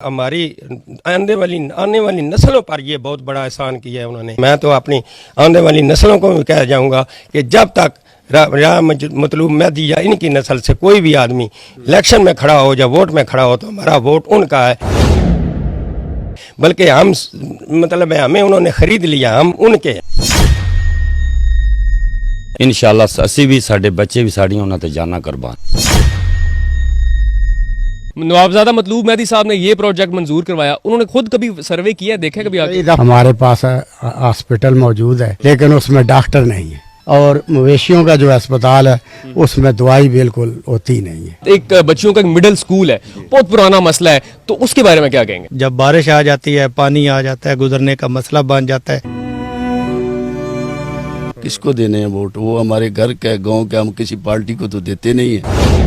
हमारी आने वाली नस्लों पर ये बहुत बड़ा एहसान किया है उन्होंने। मैं तो अपनी आने वाली नस्लों को भी कह जाऊंगा कि जब तक मतलूब मेहदी या इनकी नस्ल से कोई भी आदमी इलेक्शन में खड़ा हो या वोट में खड़ा हो तो हमारा वोट उनका है, बल्कि हम मतलब हमें उन्होंने खरीद लिया, हम उनके। इंशाअल्लाह असी भी साडे बच्चे भी साड़ियां उन्हां ते जाना कुर्बान। नवाबजादा मतलूब मेहदी साहब ने ये प्रोजेक्ट मंजूर करवाया, उन्होंने खुद कभी सर्वे किया, देखा कभी आगे? हमारे पास हॉस्पिटल मौजूद है लेकिन उसमें डॉक्टर नहीं है, और मवेशियों का जो अस्पताल है उसमें दवाई बिल्कुल होती नहीं है। एक बच्चियों का मिडिल स्कूल है, बहुत पुराना मसला है, तो उसके बारे में क्या कहेंगे? जब बारिश आ जाती है, पानी आ जाता है, गुजरने का मसला बन जाता है। किसको देने हैं वोट? वो हमारे घर के गांव के, हम किसी पार्टी को तो देते नहीं है।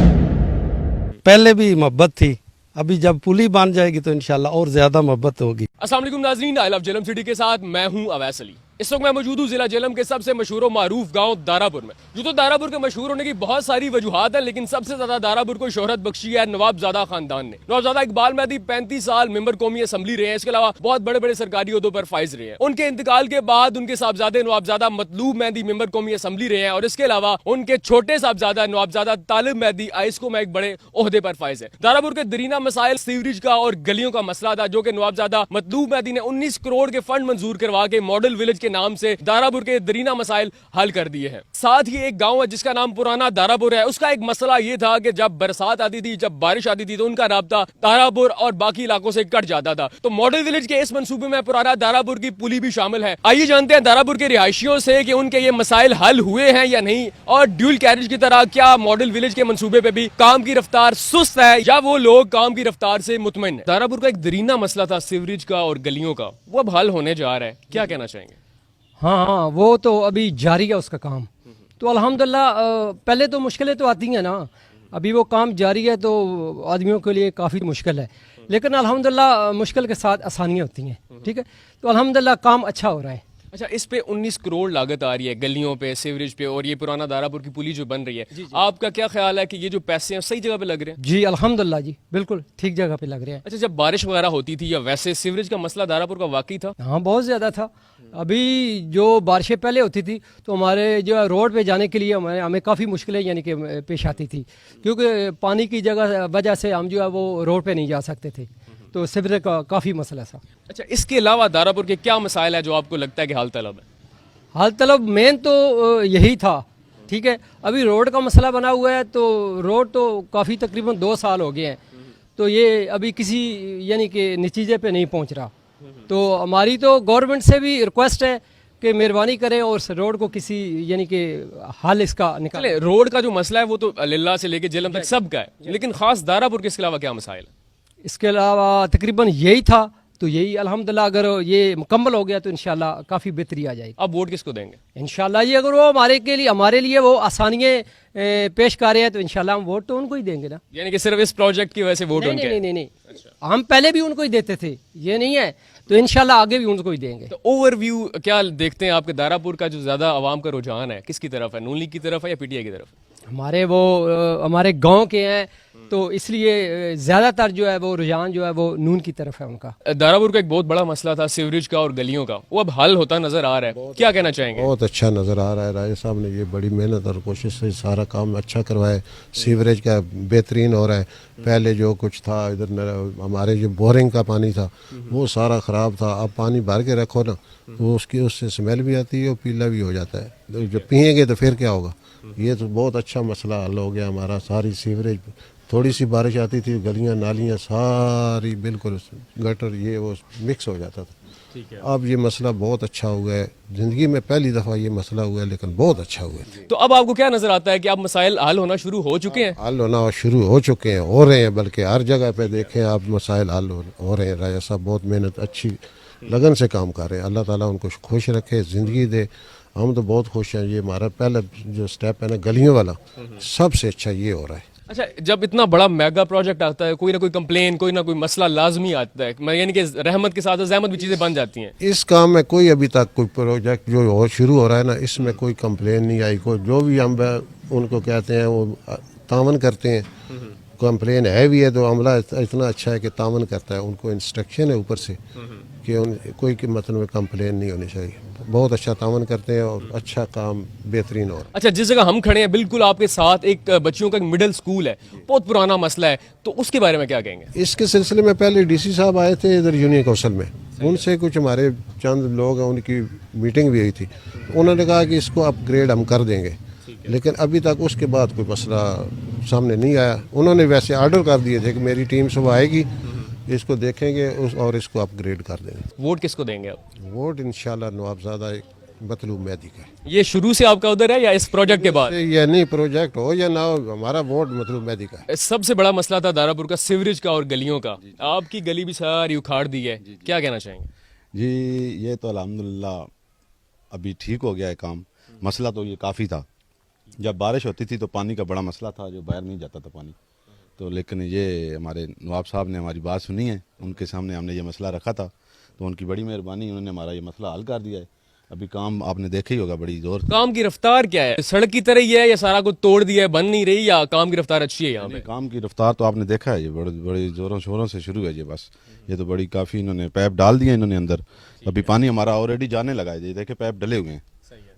पहले भी मोहब्बत थी, अभी जब पुली बन जाएगी तो इंशाल्लाह और ज्यादा मोहब्बत होगी। अस्सलाम वालेकुम नाज़रीन, आई लव जेलम सिटी के साथ मैं हूं अवैस अली। इस वक्त मैं मौजूद हूँ जिला जेलम के सबसे मशहूर और मारूफ गांव दारापुर में। यूँ तो दारापुर के मशहूर होने की बहुत सारी वजूहात हैं, लेकिन सबसे ज्यादा दारापुर को शोहरत बख्शी है नवाबजादा खानदान ने। नवाबजादा इकबाल मेहदी 35 साल मेंबर कौमी असम्बली रहे हैं, इसके अलावा बहुत बड़े बड़े सरकारी ओहदों पर फाइज रहे हैं। उनके इंतकाल के बाद उनके साहबजादे नवाबजादा मतलूब मेहदी मेंबर कौमी असम्बली रहे हैं, और इसके अलावा उनके छोटे साहबजादा नवाबजादा तालिब मेहदी आइस्को में एक बड़े ओहदे पर फाइज है। दारापुर के दरीना मसाइल सीवरेज का और गलियों का मसला था, जो कि नवाबजादा मतलूब मेहदी ने 19 करोड़ के फंड मंजूर करवा के मॉडल विलेज के नाम से दारापुर के दरीना मसाइल हल कर दिए हैं। साथ ही एक गांव है जिसका नाम पुराना दारापुर है, उसका एक मसला ये था कि जब बरसात आती थी, जब बारिश आती थी, तो उनका राब्ता दारापुर और बाकी इलाकों से कट जाता था। तो मॉडल विलेज के इस मंसूबे में पुराना दारापुर की पुली भी शामिल है। आइए जानते हैं दारापुर के रिहायशियों से कि उनके ये मसाइल हल हुए हैं या नहीं, और ड्यूल कैरेज की तरह क्या मॉडल विलेज के मंसूबे पे भी काम की रफ्तार सुस्त है या वो लोग काम की रफ्तार से मुतमईन है। दारापुर का एक दरीना मसला था सीवरेज का और गलियों का, वो अब हल होने जा रहा है, क्या कहना चाहेंगे? हाँ, वो तो अभी जारी है उसका काम। तो अल्हम्दुलिल्लाह पहले तो मुश्किलें तो आती हैं ना, अभी वो काम जारी है तो आदमियों के लिए काफ़ी मुश्किल है, लेकिन अल्हम्दुलिल्लाह मुश्किल के साथ आसानियाँ होती हैं। ठीक है, तो अल्हम्दुलिल्लाह काम अच्छा हो रहा है। अच्छा, इस पे 19 करोड़ लागत आ रही है गलियों पे, सीवरेज पे, और ये पुराना दारापुर की पुली जो बन रही है, आपका क्या ख्याल है कि ये जो पैसे हैं सही जगह पे लग रहे हैं? जी अल्हम्दुलिल्लाह जी, बिल्कुल ठीक जगह पे लग रहे हैं। अच्छा, जब बारिश वगैरह होती थी या वैसे सीवरेज का मसला दारापुर का वाकई था? हाँ, बहुत ज़्यादा था। अभी जो बारिशें पहले होती थी तो हमारे जो है रोड पे जाने के लिए हमें काफ़ी मुश्किलें यानी कि पेश आती थी, क्योंकि पानी की वजह से हम जो है वो रोड पे नहीं जा सकते थे, तो सीवरेज का काफ़ी मसला था। अच्छा, इसके अलावा दारापुर के क्या मसाइल है जो आपको लगता है कि हाल तलब है? हाल तलब मेन तो यही था। ठीक है, अभी रोड का मसला बना हुआ है, तो रोड तो काफ़ी तकरीबन 2 साल हो गए हैं, तो ये अभी किसी यानी कि नतीजे पे नहीं पहुंच रहा। तो हमारी तो गवर्नमेंट से भी रिक्वेस्ट है कि मेहरबानी करें और इस रोड को किसी यानी कि हल इसका निकालें। रोड का जो मसला है वो तो लिल्ला से लेके जेलम तक सबका है, लेकिन खास दारापुर के इसके अलावा क्या मसाइल है? इसके अलावा तकरीबन यही था, तो यही अल्हम्दुलिल्लाह अगर ये मुकम्मल हो गया तो इंशाल्लाह काफ़ी बेहतरी आ जाएगी। अब वोट किसको देंगे? इंशाल्लाह ये अगर वो हमारे लिए वो आसानियाँ पेश कर रहे हैं तो इंशाल्लाह हम वोट तो उनको ही देंगे ना। यानी कि सिर्फ इस प्रोजेक्ट की वजह से वोट उनके? नहीं, हम पहले भी उनको ही देते थे, ये नहीं है, तो इंशाल्लाह आगे भी उनको ही देंगे। तो ओवरव्यू क्या देखते हैं आपके दारापुर का, जो ज्यादा आवाम का रुझान है किसकी तरफ है, नून लीग की तरफ है या पीटीआई की तरफ? हमारे गांव के हैं, तो इसलिए ज़्यादातर जो है वो रुझान जो है वो नून की तरफ है उनका। दारापुर का एक बहुत बड़ा मसला था सीवरेज का और गलियों का, वो अब हल होता नजर आ रहा है, क्या कहना चाहेंगे? बहुत अच्छा नज़र आ रहा है, राजा साहब ने ये बड़ी मेहनत और कोशिश से सारा काम अच्छा करवाया। सीवरेज का बेहतरीन हो रहा है। पहले जो कुछ था इधर हमारे जो बोरिंग का पानी था वो सारा ख़राब था, अब पानी भर के रखो ना तो उससे स्मेल भी आती है और पीला भी हो जाता है, तो जब पिएंगे तो फिर क्या होगा। ये तो बहुत अच्छा मसला हल हो गया हमारा। सारी सीवरेज, थोड़ी सी बारिश आती थी, गलियां नालियां सारी बिल्कुल गटर ये वो मिक्स हो जाता था। ठीक है, अब ये मसला बहुत अच्छा हुआ है, ज़िंदगी में पहली दफ़ा ये मसला हुआ है, लेकिन बहुत अच्छा हुआ है। तो अब आपको क्या नजर आता है कि अब मसाइल हल होना शुरू हो चुके हैं? हल होना शुरू हो चुके हैं, हो रहे हैं, बल्कि हर जगह पे देखें आप मसाइल हल हो रहे हैं। राजा साहब बहुत मेहनत अच्छी लगन से काम कर रहे हैं, अल्लाह ताला उनको खुश रखे, ज़िंदगी दे। हम तो बहुत खुश हैं। ये हमारा पहला जो स्टेप है ना गलियों वाला, सबसे अच्छा ये हो रहा है। अच्छा, जब इतना बड़ा मेगा प्रोजेक्ट आता है, कोई ना कोई कंप्लेन, कोई ना कोई मसला लाजमी आता है, यानी कि रहमत के साथ ज़हमत भी चीज़ें बन जाती हैं। इस काम में कोई अभी तक कोई प्रोजेक्ट जो हो शुरू हो रहा है ना, इसमें कोई कंप्लेन नहीं आई। कोई जो भी हम उनको कहते हैं वो तावन करते हैं, कंप्लेन है भी है तो अमला इतना अच्छा है कि तामन करता है, उनको इंस्ट्रक्शन है ऊपर से कि कोई की मतलब कंप्लेन नहीं होनी चाहिए। बहुत अच्छा तामन करते हैं और अच्छा काम बेहतरीन हो रहा है। अच्छा, जिस जगह हम खड़े हैं बिल्कुल आपके साथ एक बच्चियों का एक मिडिल स्कूल है, बहुत पुराना मसला है, तो उसके बारे में क्या कहेंगे? इसके सिलसिले में पहले डीसी साहब आए थे इधर यूनियन कौंसिल में, उनसे कुछ हमारे चंद लोग हैं उनकी मीटिंग भी हुई थी, उन्होंने कहा कि इसको अपग्रेड हम कर देंगे, लेकिन अभी तक उसके बाद कोई मसला सामने नहीं आया। उन्होंने वैसे आर्डर कर दिए थे कि मेरी टीम सुबह आएगी, इसको देखेंगे और इसको अपग्रेड कर देंगे। वोट किसको देंगे आप? वोट इंशाल्लाह नवाबजादा मतलूब मेहदी का है। ये शुरू से आपका उधर है या इस प्रोजेक्ट के बाद? ये नहीं प्रोजेक्ट हो या ना हो, हमारा वोट मतलूब मेहदी का है। सबसे बड़ा मसला था दारापुर का सीवरेज का और गलियों का, आपकी गली भी सारी उखाड़ दी है, क्या कहना चाहेंगे? जी ये तो अल्हम्दुलिल्लाह अभी ठीक हो गया है काम। मसला तो ये काफ़ी था, जब बारिश होती थी तो पानी का बड़ा मसला था, जो बाहर नहीं जाता था पानी, तो लेकिन ये हमारे नवाब साहब ने हमारी बात सुनी है, उनके सामने हमने ये मसला रखा था, तो उनकी बड़ी मेहरबानी, उन्होंने हमारा ये मसला हल कर दिया है। अभी काम आपने देखा ही होगा बड़ी जोर। काम की रफ्तार क्या है? सड़क की तरह ही है या सारा कुछ तोड़ दिया है, बन नहीं रही, या काम की रफ्तार अच्छी है यहाँ पे? काम की रफ्तार तो आपने देखा है, ये बड़े बड़े जोरों शोरों से शुरू है ये, बस ये तो बड़ी काफ़ी इन्होंने पैप डाल दिए इन्होंने अंदर, अभी पानी हमारा ऑलरेडी जाने लगा है, ये देखे पैप डले हुए हैं,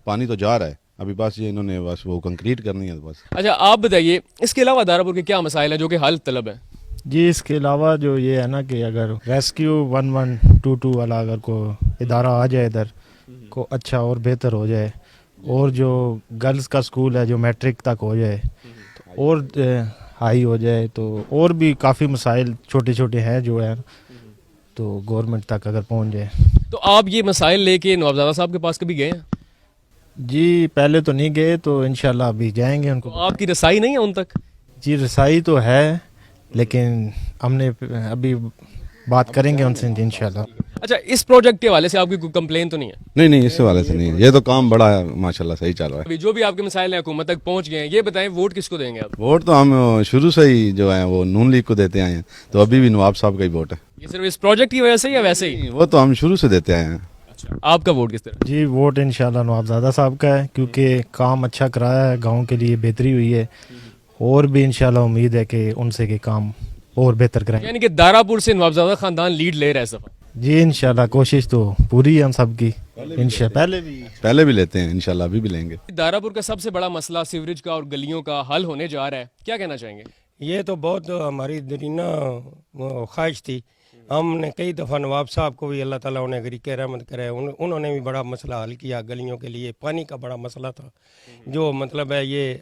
पानी तो जा रहा है, अभी बस ये इन्होंने बस वो कंक्रीट करनी है बस। अच्छा, आप बताइए इसके अलावा दारापुर के क्या मसाइल हैं जो कि हल तलब है? जी इसके अलावा जो ये है ना कि अगर रेस्क्यू 1122 वाला अगर को इदारा आ जाए इधर को अच्छा और बेहतर हो जाए, और जो गर्ल्स का स्कूल है जो मैट्रिक तक हो जाए तो और हाई हो जाए, तो और भी काफ़ी मसाइल छोटे छोटे हैं जो है, तो गवर्नमेंट तक अगर पहुंच जाए। तो आप ये मसाइल लेके नवाबजादा साहब के पास कभी गए हैं? जी पहले तो नहीं गए, तो इंशाल्लाह अभी जाएंगे उनको। तो आपकी रसाई नहीं है उन तक? जी रसाई तो है, लेकिन हमने अभी बात करेंगे उनसे इंशाल्लाह। अच्छा, इस प्रोजेक्ट के हवाले से आपकी कोई कंप्लेन तो नहीं है? नहीं नहीं, इस वाले से नहीं है, ये तो काम बड़ा है माशाल्लाह सही चल रहा है। अभी जो भी आपके मसाइल हैं हुकूमत तक पहुंच गए हैं, ये बताएं वोट किसको देंगे आप? वोट तो हम शुरू से ही जो है वो नून लीग को देते आए हैं, तो अभी भी नवाब साहब का ही वोट है। ये सिर्फ इस प्रोजेक्ट की वजह से या वैसे ही? वो तो हम शुरू से देते आए हैं। अच्छा, आपका वोट किस तरह? जी वोट इंशाल्लाह नवाबजादा साहब का है, क्योंकि काम अच्छा कराया है, गांव के लिए बेहतरी हुई है, और भी इंशाल्लाह उम्मीद है कि उनसे के काम और बेहतर कराएं। यानी कि दारापुर से नवाबजादा खानदान लीड ले रहा है सफा? जी इंशाल्लाह कोशिश तो पूरी है हम सब की, इंशाल्लाह पहले भी लेते हैं, इंशाल्लाह अभी भी लेंगे। दारापुर का सबसे बड़ा मसला सीवरेज का और गलियों का हल होने जा रहा है, क्या कहना चाहेंगे? ये तो बहुत हमारी दरीना ख्वाहिश थी। हमने कई दफ़ा नवाब साहब को भी अल्लाह ताला उन्हें गरीक रहमत करे, उन्होंने भी बड़ा मसला हल किया। गलियों के लिए पानी का बड़ा मसला था, जो मतलब है ये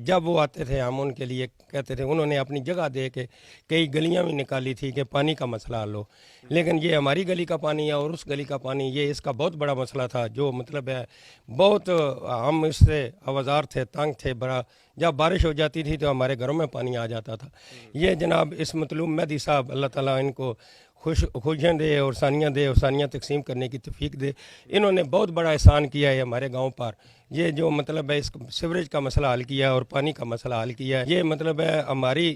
जब वो आते थे हम उनके लिए कहते थे, उन्होंने अपनी जगह दे के कई गलियां भी निकाली थी कि पानी का मसला हल हो, लेकिन ये हमारी गली का पानी है और उस गली का पानी, ये इसका बहुत बड़ा मसला था, जो मतलब है बहुत हम इससे आवाज़ार थे, तंग थे बड़ा। जब बारिश हो जाती थी तो हमारे घरों में पानी आ जाता था। ये जनाब इस मतलूब मेहदी साहब अल्लाह ताला इनको खुशियाँ दे और सानियाँ दे और सानियाँ तकसीम करने की तौफीक दे, इन्होंने बहुत बड़ा एहसान किया है हमारे गांव पर। ये जो मतलब है इस सीवरेज का मसला हल किया है और पानी का मसला हल किया है, ये मतलब है हमारी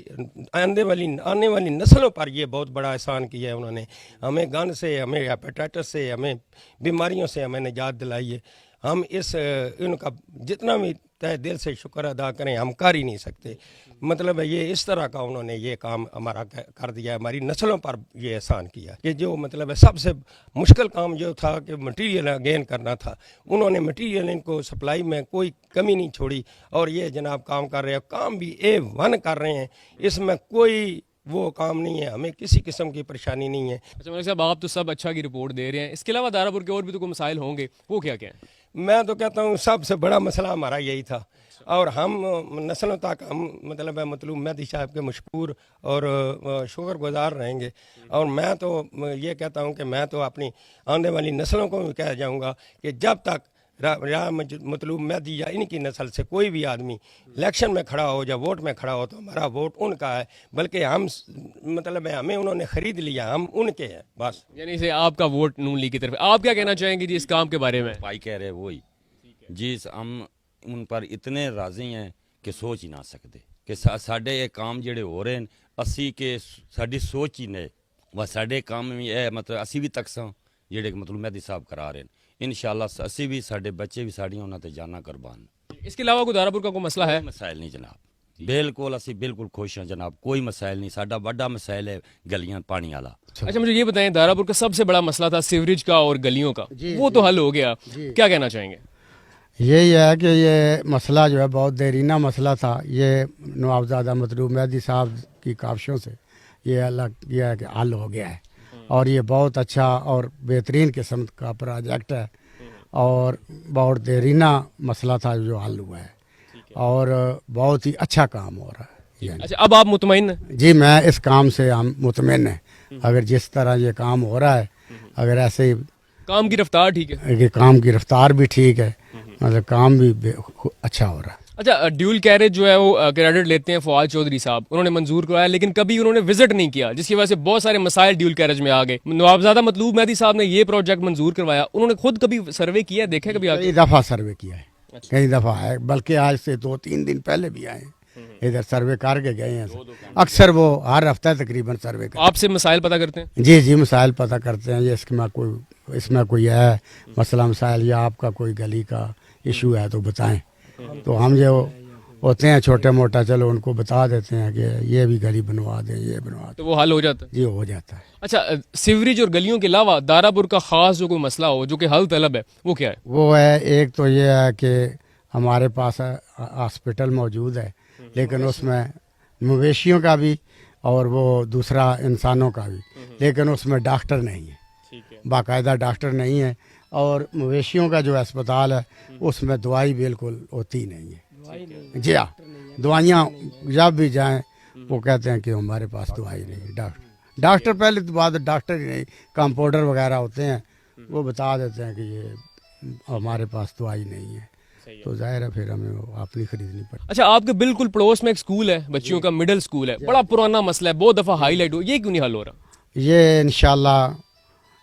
आने वाली नस्लों पर ये बहुत बड़ा एहसान किया है उन्होंने। हमें गंद से, हमें हेपेटाइटिस से, हमें बीमारियों से हमें निजात दिलाई है। हम इनका जितना भी तहे दिल से शुक्र अदा करें हम कर ही नहीं सकते। मतलब है ये इस तरह का उन्होंने ये काम हमारा कर दिया है, हमारी नस्लों पर ये एहसान किया कि जो मतलब है सबसे मुश्किल काम जो था कि मटेरियल गेन करना था, उन्होंने मटेरियल इनको सप्लाई में कोई कमी नहीं छोड़ी, और ये जनाब काम कर रहे हैं, काम भी A1 कर रहे हैं, इसमें कोई वो काम नहीं है, हमें किसी किस्म की परेशानी नहीं है। अच्छा मलिक साहब, आप तो सब अच्छा की रिपोर्ट दे रहे हैं, इसके अलावा दारापुर के और भी तो कोई मसाइल होंगे, वो क्या क्या है? मैं तो कहता हूँ सबसे बड़ा मसला हमारा यही था, और हम नस्लों तक हम मतलब है मतलूब मेहदी साहब के मशकूर और शुक्रगुजार रहेंगे। और मैं तो ये कहता हूँ कि मैं तो अपनी आने वाली नस्लों को भी कह जाऊँगा कि जब तक मतलूब मेहदी या इनकी नस्ल से कोई भी आदमी इलेक्शन में खड़ा हो या वोट में खड़ा हो, तो हमारा वोट उनका है, बल्कि हम मतलब है हमें उन्होंने ख़रीद लिया, हम उनके हैं बस। यानी से आपका वोट नून लीग की तरफ। आप क्या कहना चाहेंगे जी इस काम के बारे में? भाई कह रहे वही जी, हम उन पर इतने राजी हैं कि सोच ही ना सकते कि साढ़े ये काम जेड़े हो रहे हैं, असी के साड़ी सोच ही नहीं वह साढ़े काम में है, मतलब असी भी तकसा जेड़े मतलब मेहदी साहब करा रहे हैं, इंशाल्लाह असी भी साढ़े बच्चे भी साड़ियाँ उन्होंने जाना कुर्बान। इसके अलावा कोई दारापुर का कोई मसला है? मसाइल नहीं जनाब, बिल्कुल असी बिल्कुल खुश हैं जनाब, कोई मसाइल नहीं। साडा बड़ा मसाइल है गलियां पानी वाला। अच्छा मुझे ये बताएं, दारापुर का सबसे बड़ा मसला था सीवरेज का और गलियों का, वो तो हल हो गया, क्या कहना चाहेंगे? यही है कि ये मसला जो है बहुत देरीना मसला था। ये नवाबजादा मतलूब मेहदी साहब की काविशों से ये अलग किया है कि हल हो गया है, और ये बहुत अच्छा और बेहतरीन किस्म का प्रोजेक्ट है, और बहुत देरीना मसला था जो हल हुआ है, और बहुत ही अच्छा काम हो रहा है। अच्छा अब आप मुतमईन हैं? जी मैं इस काम से हम मुतमईन हैं। अगर जिस तरह ये काम हो रहा है, अगर ऐसे ही काम की रफ्तार ठीक है? कि काम की रफ्तार भी ठीक है, मतलब काम भी अच्छा हो रहा है। अच्छा ड्यूल कैरेज जो है वो क्रेडिट लेते हैं फवाद चौधरी साहब, उन्होंने मंजूर करवाया, लेकिन कभी उन्होंने विजिट नहीं किया, जिसकी वजह से बहुत सारे मसाइल ड्यूल कैरेज में आ गए। नवाबजादा मतलूब मेहदी साहब ने ये प्रोजेक्ट मंजूर करवाया, उन्होंने खुद कभी सर्वे किया, देखा कभी आगे? कई दफ़ा सर्वे किया है, कई दफ़ा है, बल्कि आज से 2-3 दिन पहले भी आए हैं, इधर सर्वे करके गए हैं। अक्सर वो हर हफ्ते तकरीबन सर्वे करते आपसे मसाइल पता करते हैं? हैं। जी मसाइल पता करते हैं, ये इसमें कोई है मसला मसाइल, या आपका कोई गली का इशू है तो बताएं, तो हम जो होते हैं छोटे मोटा चलो उनको बता देते हैं कि ये भी गली बनवा दें, ये बनवा दें, तो वो हल हो जाता है? ये हो जाता है। अच्छा सीवरेज और गलियों के अलावा दारापुर का खास जो कोई मसला हो जो कि हल तलब है, वो क्या है? वो है, एक तो ये है कि हमारे पास हॉस्पिटल मौजूद है, लेकिन उसमें मवेशियों का भी और वो दूसरा इंसानों का भी, लेकिन उसमें डॉक्टर नहीं है, बाकायदा डॉक्टर नहीं है, और मवेशियों का जो अस्पताल है उसमें दवाई बिल्कुल होती नहीं है। जी हाँ, दवाइयाँ जब भी जाएं वो कहते हैं कि हमारे पास दवाई नहीं। डॉक्टर पहले तो बात डॉक्टर ही नहीं, कंपाउंडर वगैरह होते हैं, वो बता देते हैं कि ये हमारे पास दवाई नहीं है, तो जाहिर है फिर हमें वो अपनी खरीदनी पड़ती। अच्छा आपके बिल्कुल पड़ोस में एक स्कूल है बच्चियों का, मिडिल स्कूल है, बड़ा पुराना मसला है, बहुत दफ़ा हाईलाइट हो, ये क्यों नहीं हल हो रहा? ये इंशाल्लाह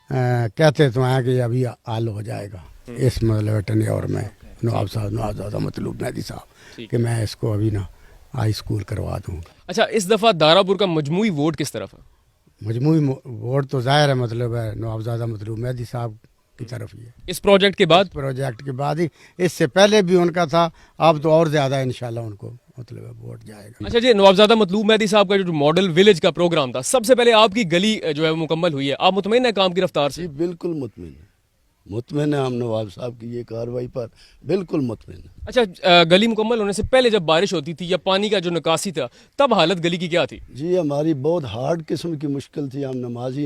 कहते तो हैं कि अभी हल हो जाएगा इस मतलब टेन्योर में, नवाबजादा मतलूब मेहदी साहब, कि मैं इसको अभी ना हाई स्कूल करवा दूँगा। अच्छा इस दफ़ा दारापुर का मजमूई वोट किस तरफ है? मजमूई वोट तो जाहिर है मतलब है नवाबजादा मतलूब मेहदी साहब की तरफ ही है। इस प्रोजेक्ट के बाद? प्रोजेक्ट के बाद ही, इससे पहले भी उनका था, अब तो और ज़्यादा इंशाल्लाह उनको मतलब वोट जाएगा। अच्छा जी नवाबजादा मतलूब मेहदी साहब का जो मॉडल विलेज का प्रोग्राम था, सबसे पहले आपकी गली जो है मुकम्मल हुई है, आप मुतमईन है काम की रफ्तार से? जी बिल्कुल मुतमईन है हम नवाब साहब की ये कार्रवाई पर बिल्कुल मुतमईन है। अच्छा गली मुकम्मल होने से पहले जब बारिश होती थी या पानी का जो निकासी था, तब हालत गली की क्या थी? जी हमारी बहुत हार्ड किस्म की मुश्किल थी, हम नमाज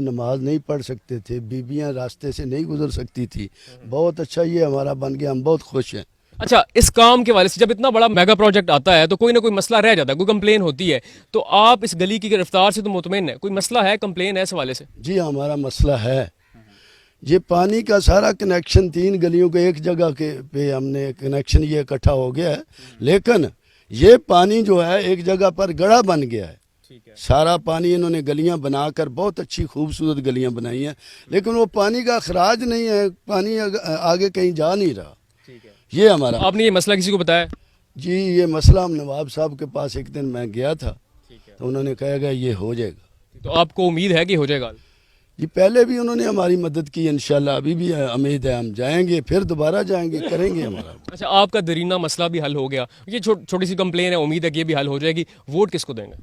नहीं पढ़ सकते थे, बीबियां रास्ते से नहीं गुजर सकती थी। बहुत अच्छा ये हमारा बन गया, हम बहुत खुश हैं। अच्छा इस काम के वाले से जब इतना बड़ा मेगा प्रोजेक्ट आता है तो कोई ना कोई मसला रह जाता है, कोई कंप्लेन होती है, तो आप इस गली की गिरफ्तार से तो मुतमईन है, कोई मसला है, कंप्लेन है इस हवाले से? जी हमारा मसला है, ये पानी का सारा कनेक्शन 3 गलियों के एक जगह के पे हमने कनेक्शन ये इकट्ठा हो गया है, लेकिन ये पानी जो है एक जगह पर गड़ा बन गया है। सारा पानी इन्होंने गलियां बनाकर बहुत अच्छी खूबसूरत गलियां बनाई हैं, लेकिन वो पानी का अखराज नहीं है, पानी आगे कहीं जा नहीं रहा। ये हमारा। आपने ये मसला किसी को बताया? जी ये मसला हम नवाब साहब के पास एक दिन मैं गया था, तो उन्होंने कहा ये हो जाएगा। तो आपको उम्मीद है कि हो जाएगा? जी पहले भी उन्होंने हमारी मदद की, इंशाल्लाह अभी भी उम्मीद है हम जाएंगे, फिर दोबारा जाएंगे, करेंगे हमारा। अच्छा आपका दरीना मसला भी हल हो गया, ये छोटी सी कंप्लेन है, उम्मीद है कि ये भी हल हो जाएगी। वोट किसको देंगे?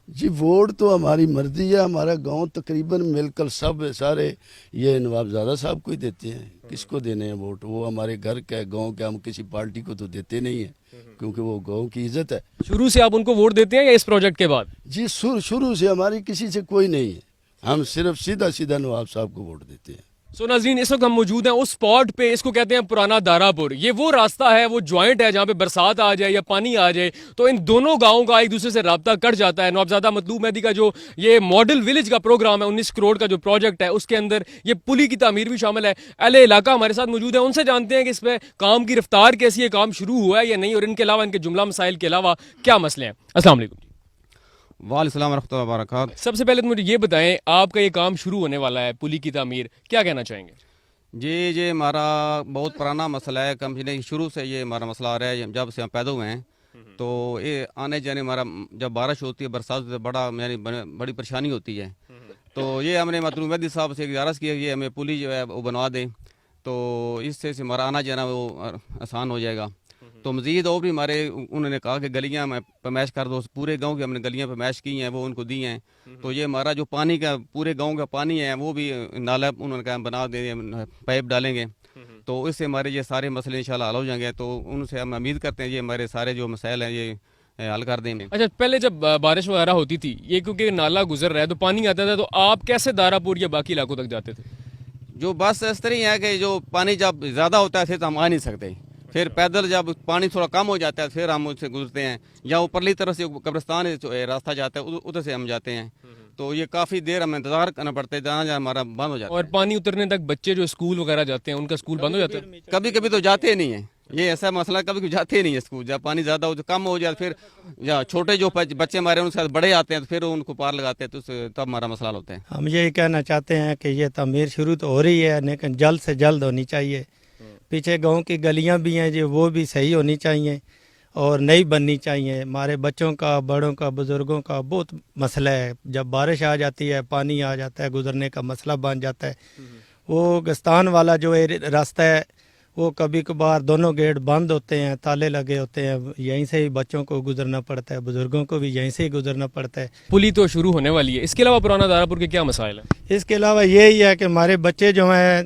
जी वोट तो हमारी मर्जी है, हमारा गांव तकरीबन मिलकर सब सारे ये नवाबजादा साहब को ही देते हैं, किसको देने हैं वोट? वो हमारे घर का गांव के, हम किसी पार्टी को तो देते नहीं हैं, क्योंकि वो गांव की इज्जत है। शुरू से आप उनको वोट देते हैं या इस प्रोजेक्ट के बाद? जी शुरू से हमारी किसी से कोई नहीं है, हम सिर्फ सीधा नवाब साहब को वोट देते हैं। सो नाज़रीन इस वक्त हम मौजूद हैं उस स्पॉट पे, इसको कहते हैं पुराना दारापुर। ये वो रास्ता है, वो जॉइंट है जहाँ पे बरसात आ जाए या पानी आ जाए तो इन दोनों गांवों का एक दूसरे से राब्ता कट जाता है। नवाबजादा मतलूब मेहदी का जो ये मॉडल विलेज का प्रोग्राम है, 19 करोड़ का जो प्रोजेक्ट है, उसके अंदर ये पुली की तामीर भी शामिल है। अहले इलाका हमारे साथ मौजूद है, उनसे जानते हैं कि इस पर काम की रफ्तार कैसी है, काम शुरू हुआ है या नहीं, और इनके अलावा इनके जुमला मसाइल के अलावा क्या मसले हैं। अस्सलाम वालेकुम। वालेकुम रहमतुल्लाहि व बरकातहू। सबसे पहले तो मुझे ये बताएं, आपका ये काम शुरू होने वाला है पुली की तामीर, क्या कहना चाहेंगे? जी हमारा बहुत पुराना मसला है, कंपनी शुरू से ये हमारा मसला आ रहा है, जब से हम पैदा हुए हैं। तो ये आने जाने हमारा जब बारिश होती है, बरसात होती है, बड़ा यानी बड़ी परेशानी होती है। तो ये हमने मतलूब मेहदी साहब से गुजारिश की है कि हमें पुली जो है वो बनवा दें, तो इससे हमारा आना जाना वो आसान हो जाएगा। تو مزید اور بھی ہمارے انہوں نے کہا کہ گلیاں میں پیمائش کر دو، پورے گاؤں کی ہم نے گلیاں پیمائش کی ہیں، وہ ان کو دی ہیں. تو یہ ہمارا جو پانی کا پورے گاؤں کا پانی ہے وہ بھی نالا انہوں نے کہا بنا دیں، پائپ ڈالیں گے، تو اس سے ہمارے یہ سارے مسئلے انشاءاللہ حل ہو جائیں گے. تو ان سے ہم امید کرتے ہیں یہ ہمارے سارے جو مسائل ہیں یہ حل کر دیں گے. اچھا، پہلے جب بارش وغیرہ ہوتی تھی، یہ کیونکہ نالا گزر رہا ہے تو پانی آتا تھا، تو آپ کیسے دارا پور یا باقی علاقوں تک جاتے تھے؟ جو بس اس طرح ہے کہ جو پانی جب زیادہ ہوتا ہے پھر تو ہم آ نہیں سکتے، پھر پیدل جب پانی تھوڑا کم ہو جاتا ہے پھر ہم اس سے گزرتے ہیں، یا اوپرلی طرف سے قبرستان راستہ جاتا ہے ادھر سے ہم جاتے ہیں. تو یہ کافی دیر ہمیں انتظار کرنا پڑتا ہے جہاں جہاں ہمارا بند ہو جاتا ہے. اور پانی اترنے تک بچے جو اسکول وغیرہ جاتے ہیں ان کا اسکول بند ہو جاتا ہے؟ کبھی کبھی تو جاتے ہی نہیں ہیں، یہ ایسا مسئلہ کبھی کبھی جاتے ہی نہیں ہے اسکول. جب پانی زیادہ ہو کم ہو جائے پھر یا چھوٹے جو بچے ہمارے ان کے ساتھ بڑے آتے ہیں تو پھر ان کو پار لگاتے ہیں، تو تب ہمارا مسئلہ حل ہوتا ہے. ہم یہی کہنا چاہتے ہیں کہ یہ تعمیر شروع تو ہو رہی ہے لیکن جلد سے جلد ہونی چاہیے. پیچھے گاؤں کی گلیاں بھی ہیں جو وہ بھی صحیح ہونی چاہیے اور نئی بننی چاہیے. ہمارے بچوں کا، بڑوں کا، بزرگوں کا بہت مسئلہ ہے. جب بارش آ جاتی ہے پانی آ جاتا ہے، گزرنے کا مسئلہ بن جاتا ہے. وہ گستان والا جو راستہ ہے وہ کبھی کبھار دونوں گیٹ بند ہوتے ہیں، تالے لگے ہوتے ہیں، یہیں سے ہی بچوں کو گزرنا پڑتا ہے، بزرگوں کو بھی یہیں سے ہی گزرنا پڑتا ہے. پلی تو شروع ہونے والی ہے، اس کے علاوہ پرانا دارا پور کے کیا مسائل ہیں؟ اس کے علاوہ یہی ہے کہ ہمارے بچے جو ہیں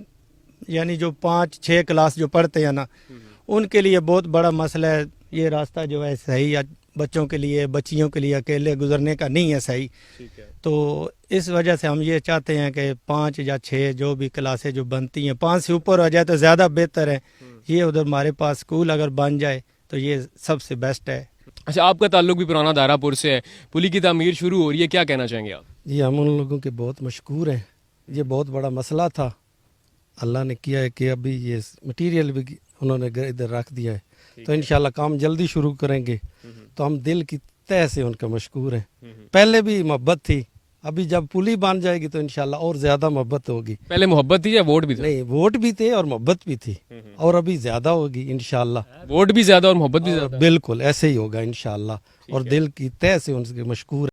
یعنی جو 5-6 کلاس جو پڑھتے ہیں نا، ان کے لیے بہت بڑا مسئلہ ہے. یہ راستہ جو ہے صحیح بچوں کے لیے، بچیوں کے لیے اکیلے گزرنے کا نہیں ہے صحیح. تو اس وجہ سے ہم یہ چاہتے ہیں کہ 5 یا 6 جو بھی کلاسیں جو بنتی ہیں 5 سے اوپر ہو جائے تو زیادہ بہتر ہے. یہ ادھر ہمارے پاس اسکول اگر بن جائے تو یہ سب سے بیسٹ ہے. اچھا، آپ کا تعلق بھی پرانا دارا پور سے ہے، پلی کی تعمیر شروع ہو رہی ہے، کیا کہنا چاہیں گے آپ؟ یہ ہم ان لوگوں کے بہت مشکور ہیں. یہ بہت بڑا مسئلہ تھا، اللہ نے کیا ہے کہ ابھی یہ مٹیریل بھی انہوں نے ادھر رکھ دیا ہے. تو انشاءاللہ کام جلدی شروع کریں گے. تو ہم دل کی تہ سے ان کا مشکور ہیں. پہلے بھی محبت تھی، ابھی جب پلی بن جائے گی تو انشاءاللہ اور زیادہ محبت ہوگی. پہلے محبت تھی یا ووٹ بھی تھا؟ نہیں، ووٹ بھی تھے اور محبت بھی تھی، اور ابھی زیادہ ہوگی انشاءاللہ. ووٹ بھی زیادہ اور محبت بھی زیادہ؟ بالکل ایسے ہی ہوگا انشاءاللہ. اور دل کی تہ سے ان کے مشکور